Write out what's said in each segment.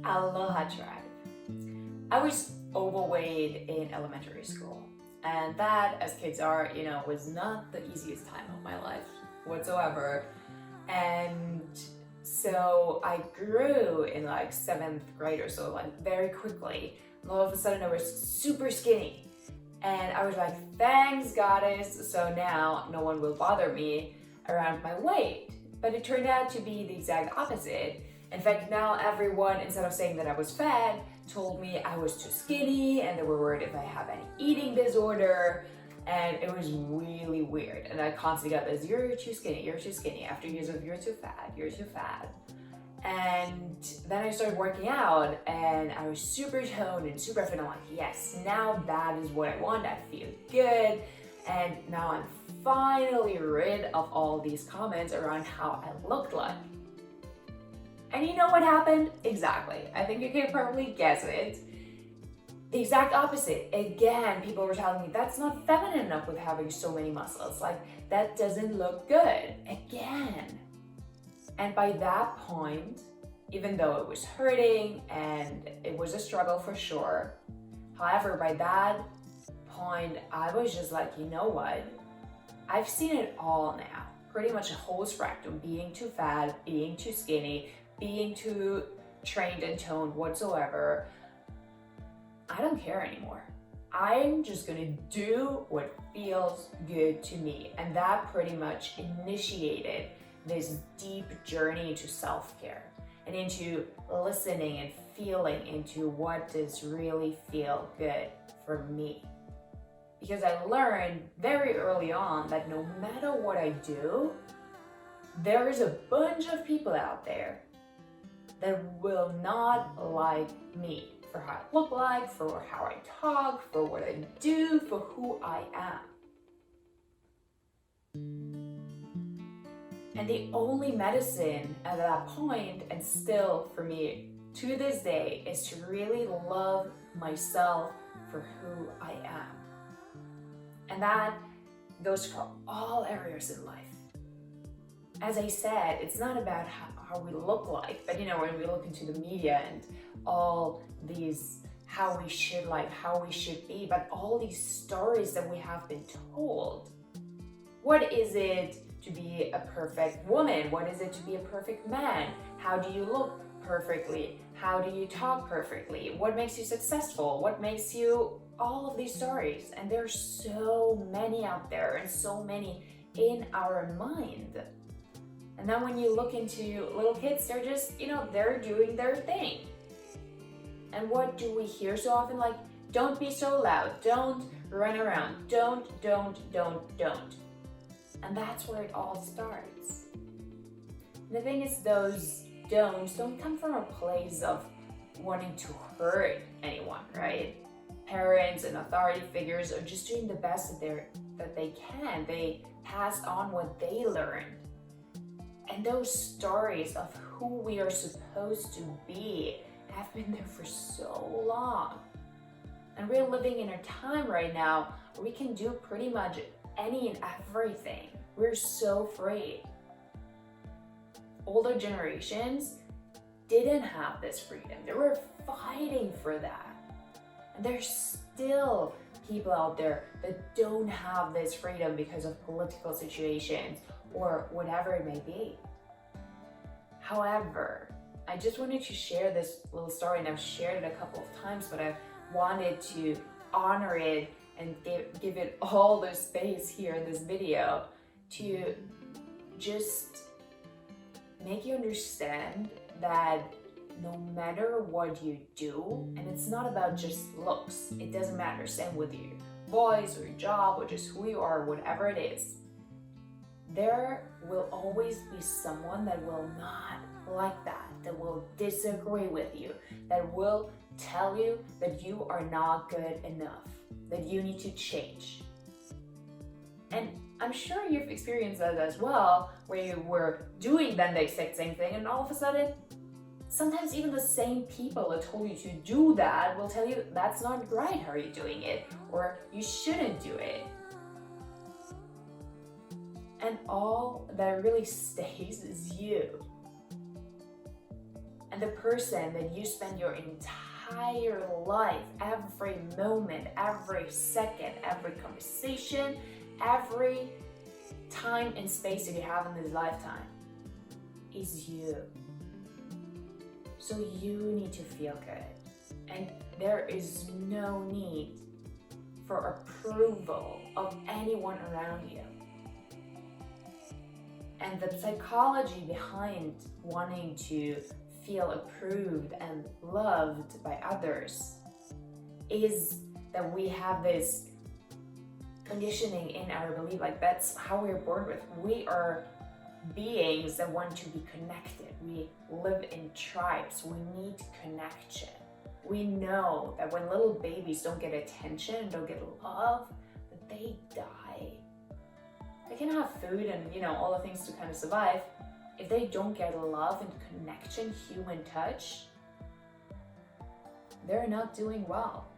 Aloha tribe. I was overweight in elementary school, and that, as kids are, was not the easiest time of my life whatsoever. And so I grew in like 7th grade or so, like very quickly. And all of a sudden I was super skinny. And I was like, thanks goddess, so now no one will bother me around my weight. But it turned out to be the exact opposite. In fact, now everyone, instead of saying that I was fat, told me I was too skinny, and they were worried if I have any eating disorder. And it was really weird. And I constantly got this, you're too skinny, you're too skinny. After years of you're too fat, you're too fat. And then I started working out and I was super toned and super fit. I'm like, yes, now that is what I want. I feel good. And now I'm finally rid of all these comments around how I looked like. And you know what happened? Exactly. I think you can probably guess it. The exact opposite. Again, people were telling me that's not feminine enough with having so many muscles. Like, that doesn't look good. Again. And by that point, even though it was hurting and it was a struggle for sure, however, by that point, I was just like, you know what? I've seen it all now. Pretty much a whole spectrum, being too fat, being too skinny, being too trained and toned whatsoever. I don't care anymore. I'm just gonna do what feels good to me. And that pretty much initiated this deep journey into self-care and into listening and feeling into what does really feel good for me. Because I learned very early on that no matter what I do, there is a bunch of people out there that will not like me for how I look like, for how I talk, for what I do, for who I am. And the only medicine at that point, and still for me to this day, is to really love myself for who I am. And that goes for all areas in life. As I said, it's not about how we look like, but when we look into the media and all these how we should like, how we should be, but all these stories that we have been told. What is it to be a perfect woman? What is it to be a perfect man? How do you look perfectly? How do you talk perfectly? What makes you successful? What makes you all of these stories? And there's so many out there and so many in our mind. And then when you look into little kids, they're just, they're doing their thing. And what do we hear so often? Like, don't be so loud. Don't run around. Don't. And that's where it all starts. And the thing is, those don'ts don't come from a place of wanting to hurt anyone, right? Parents and authority figures are just doing the best that they can. They pass on what they learned. And those stories of who we are supposed to be have been there for so long. And we're living in a time right now where we can do pretty much any and everything. We're so free. Older generations didn't have this freedom. They were fighting for that. And there's still people out there that don't have this freedom because of political situations or whatever it may be. However, I just wanted to share this little story, and I've shared it a couple of times, but I wanted to honor it and give it all the space here in this video to just make you understand that no matter what you do, and it's not about just looks, it doesn't matter, same with your voice or your job or just who you are, whatever it is, there will always be someone that will not like that will disagree with you, that will tell you that you are not good enough, that you need to change. And I'm sure you've experienced that as well, where you were doing then the exact same thing, and all of a sudden, sometimes even the same people that told you to do that will tell you that's not right, how are you doing it, or you shouldn't do it. And all that really stays is you. and the person that you spend your entire life, every moment, every second, every conversation, every time and space that you have in this lifetime is you. So you need to feel good, and there is no need for approval of anyone around you. And the psychology behind wanting to feel approved and loved by others is that we have this conditioning in our belief, like that's how we're born with. We are beings that want to be connected. We live in tribes. We need connection. We know that when little babies don't get attention, don't get love, that they die. They can have food and all the things to kind of survive. If they don't get love and connection, human touch, they're not doing well.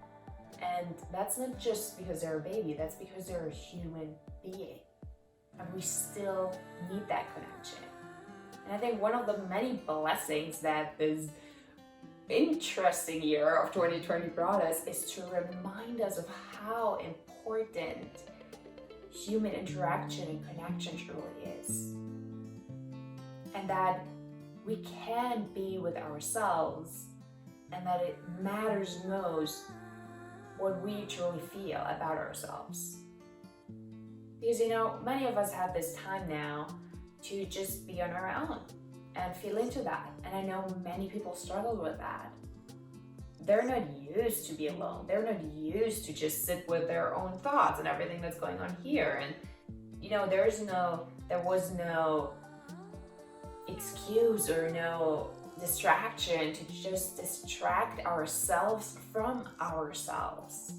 And that's not just because they're a baby, that's because they're a human being. And we still need that connection. And I think one of the many blessings that this interesting year of 2020 brought us is to remind us of how important human interaction and connection truly is. And that we can be with ourselves, and that it matters most what we truly feel about ourselves. Because many of us have this time now to just be on our own and feel into that. And I know many people struggle with that. They're not used to be alone. They're not used to just sit with their own thoughts and everything that's going on here. And there was no excuse or no distraction to just distract ourselves from ourselves.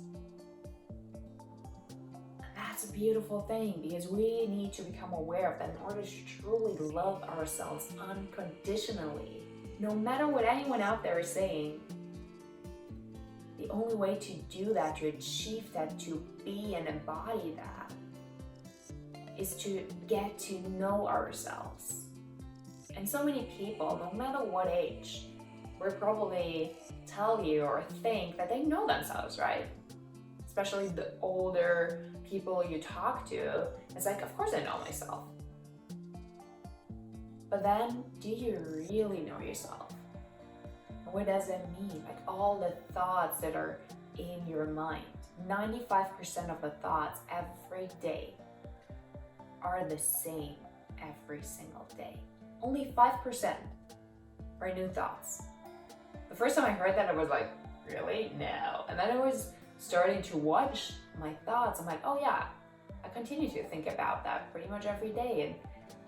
And that's a beautiful thing, because we need to become aware of that in order to truly love ourselves unconditionally. No matter what anyone out there is saying, the only way to do that, to achieve that, to be and embody that, is to get to know ourselves. And so many people, no matter what age, will probably tell you or think that they know themselves, right? Especially the older people you talk to, it's like, of course I know myself. But then, do you really know yourself? What does that mean? Like all the thoughts that are in your mind, 95% of the thoughts every day are the same every single day. Only 5% are new thoughts. The first time I heard that, I was like, really? No. And then I was starting to watch my thoughts. I'm like, oh yeah, I continue to think about that pretty much every day. And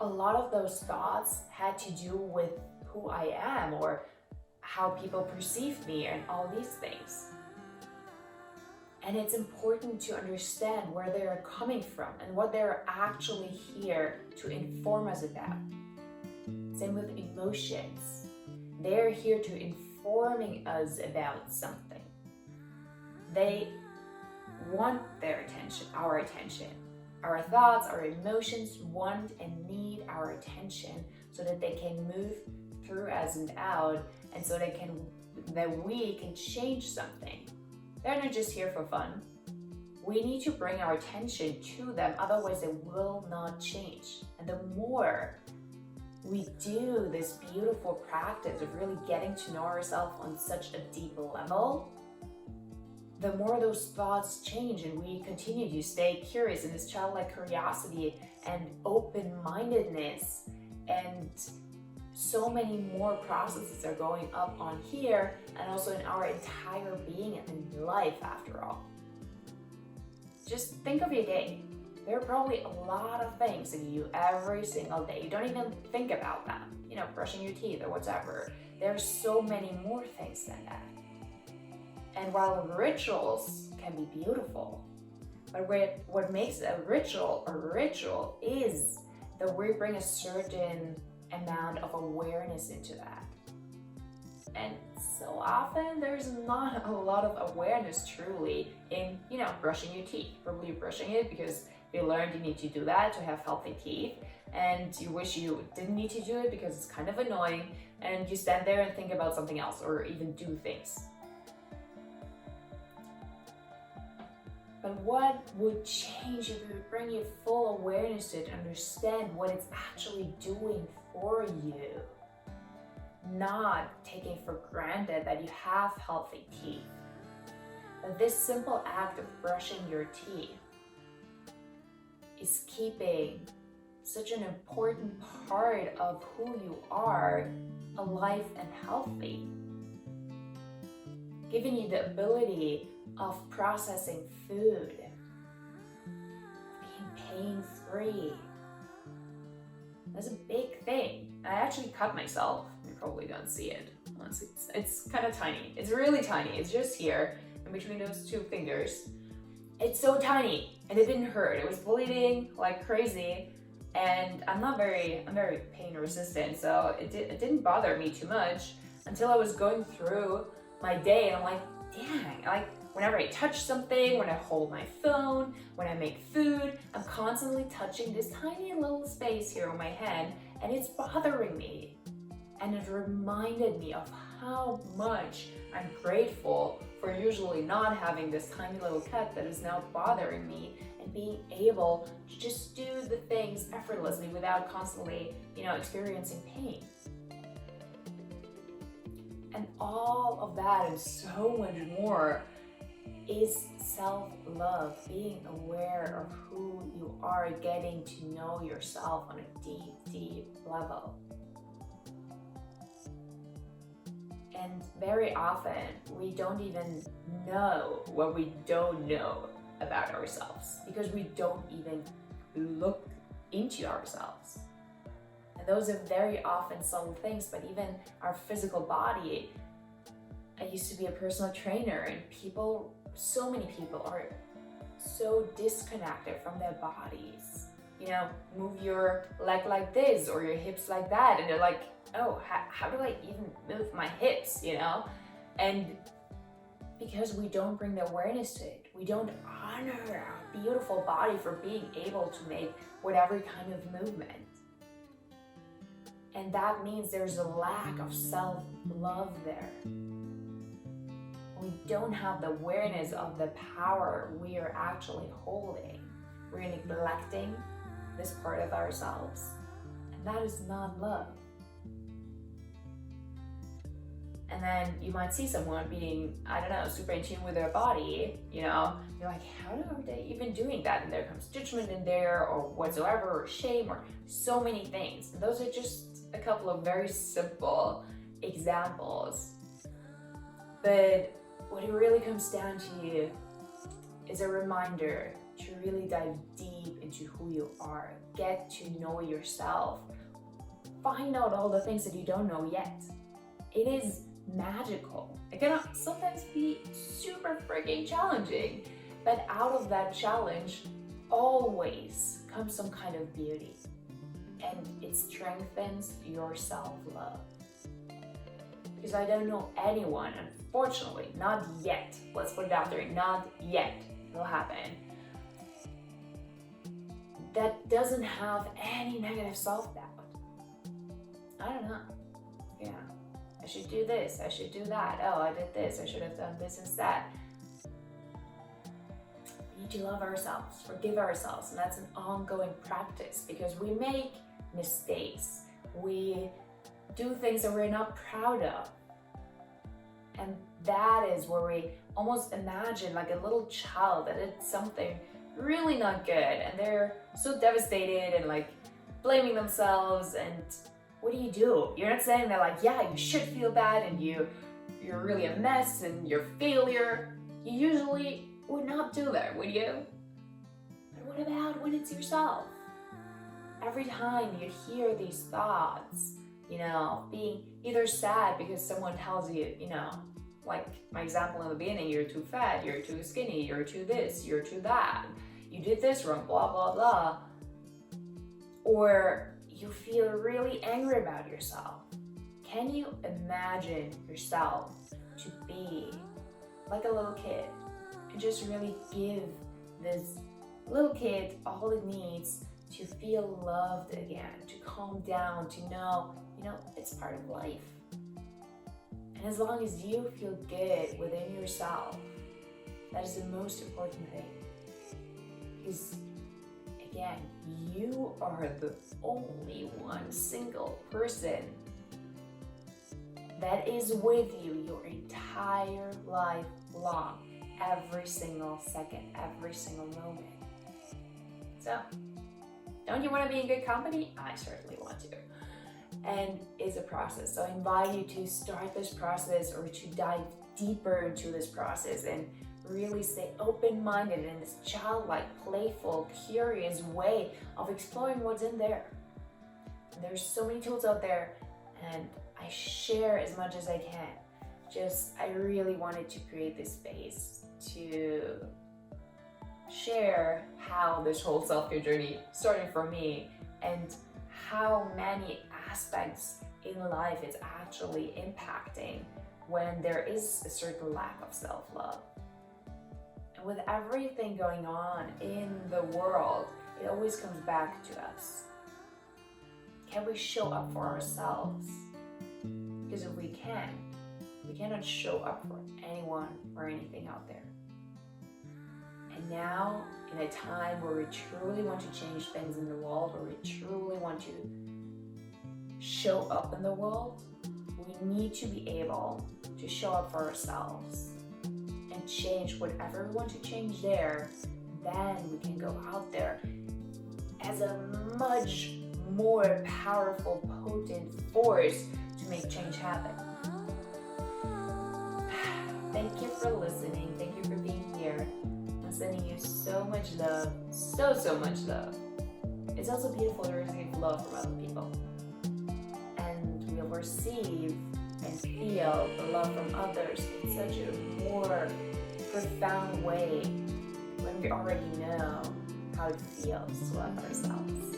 a lot of those thoughts had to do with who I am or how people perceive me and all these things. And it's important to understand where they're coming from and what they're actually here to inform us about. Same with emotions. They're here to informing us about something. They want their attention, our attention. Our thoughts, our emotions want and need our attention so that they can move through us and out, and so that we can change something. They're not just here for fun. We need to bring our attention to them, otherwise they will not change. And the more we do this beautiful practice of really getting to know ourselves on such a deep level, the more those thoughts change and we continue to stay curious in this childlike curiosity and open-mindedness, and so many more processes are going up on here and also in our entire being and in life after all. Just think of your day. There are probably a lot of things that you do every single day. You don't even think about them, brushing your teeth or whatever. There's so many more things than that. And while rituals can be beautiful, but what makes a ritual is that we bring a certain amount of awareness into that. And so often there's not a lot of awareness truly in, brushing your teeth. Probably brushing it because you learned you need to do that to have healthy teeth. and you wish you didn't need to do it because it's kind of annoying, and you stand there and think about something else or even do things. But what would change if you bring your full awareness to it, understand what it's actually doing for you? Not taking for granted that you have healthy teeth. But this simple act of brushing your teeth is keeping such an important part of who you are alive and healthy, giving you the ability of processing food, being pain-free. That's a big thing. I actually cut myself. You probably don't see it. It's kind of tiny. It's really tiny. It's just here in between those two fingers. It's so tiny and it didn't hurt. It was bleeding like crazy, and I'm very pain resistant, so it didn't bother me too much until I was going through my day, and I'm like, dang, like whenever I touch something, when I hold my phone, when I make food, I'm constantly touching this tiny little space here on my hand, and it's bothering me. And it reminded me of how much I'm grateful for usually not having this tiny little cut that is now bothering me, and being able to just do the things effortlessly without constantly, experiencing pain. And all of that and so much more is self-love, being aware of who you are, getting to know yourself on a deep, deep level. And very often, we don't even know what we don't know about ourselves because we don't even look into ourselves. And those are very often subtle things, but even our physical body. I used to be a personal trainer, and so many people are so disconnected from their bodies. Move your leg like this or your hips like that, and they're like, oh, how do I even move my hips, And because we don't bring the awareness to it, we don't honor our beautiful body for being able to make whatever kind of movement. And that means there's a lack of self-love there. We don't have the awareness of the power we are actually holding. We're neglecting this part of ourselves, and that is not love. And then you might see someone being, super in tune with their body, you're like, how are they even doing that? And there comes judgment in there or whatsoever, or shame, or so many things. And those are just a couple of very simple examples. But what it really comes down to is a reminder to really dive deep into who you are, get to know yourself, find out all the things that you don't know yet. It is magical. It can sometimes be super freaking challenging, but out of that challenge always comes some kind of beauty, and it strengthens your self-love. Because I don't know anyone, unfortunately, not yet, let's put it out there, not yet, it'll happen, that doesn't have any negative self-doubt. I don't know. I should do this, I should do that. Oh, I did this, I should have done this instead. We need to love ourselves, forgive ourselves, and that's an ongoing practice because we make mistakes. We do things that we're not proud of. And that is where we almost imagine like a little child that did something really not good, and they're so devastated and like blaming themselves. And what do? You're not saying that like, yeah, you should feel bad and you're really a mess and you're a failure. You usually would not do that, would you? But what about when it's yourself? Every time you hear these thoughts, being either sad because someone tells you, like my example in the beginning, you're too fat, you're too skinny, you're too this, you're too that, you did this wrong, blah, blah, blah. Or you feel really angry about yourself. Can you imagine yourself to be like a little kid and just really give this little kid all it needs to feel loved again, to calm down, to know, it's part of life. And as long as you feel good within yourself, that is the most important thing. Because again, you are the only one single person that is with you your entire life long, every single second, every single moment. So, don't you want to be in good company? I certainly want to. And it's a process. So I invite you to start this process or to dive deeper into this process and really stay open-minded in this childlike, playful, curious way of exploring what's in there. And there's so many tools out there, and I share as much as I can. I really wanted to create this space to share how this whole self-care journey started for me and how many aspects in life it's actually impacting when there is a certain lack of self-love. And with everything going on in the world, it always comes back to us. Can we show up for ourselves? Because if we can, we cannot show up for anyone or anything out there. And now, in a time where we truly want to change things in the world, where we truly want to show up in the world, we need to be able to show up for ourselves and change whatever we want to change there. Then we can go out there as a much more powerful, potent force to make change happen. Thank you for listening. Thank you for being here. I'm sending you so much love, so much love. It's also beautiful to receive love from other people. And we'll receive and feel the love from others in such a more profound way when we already know how it feels to love ourselves.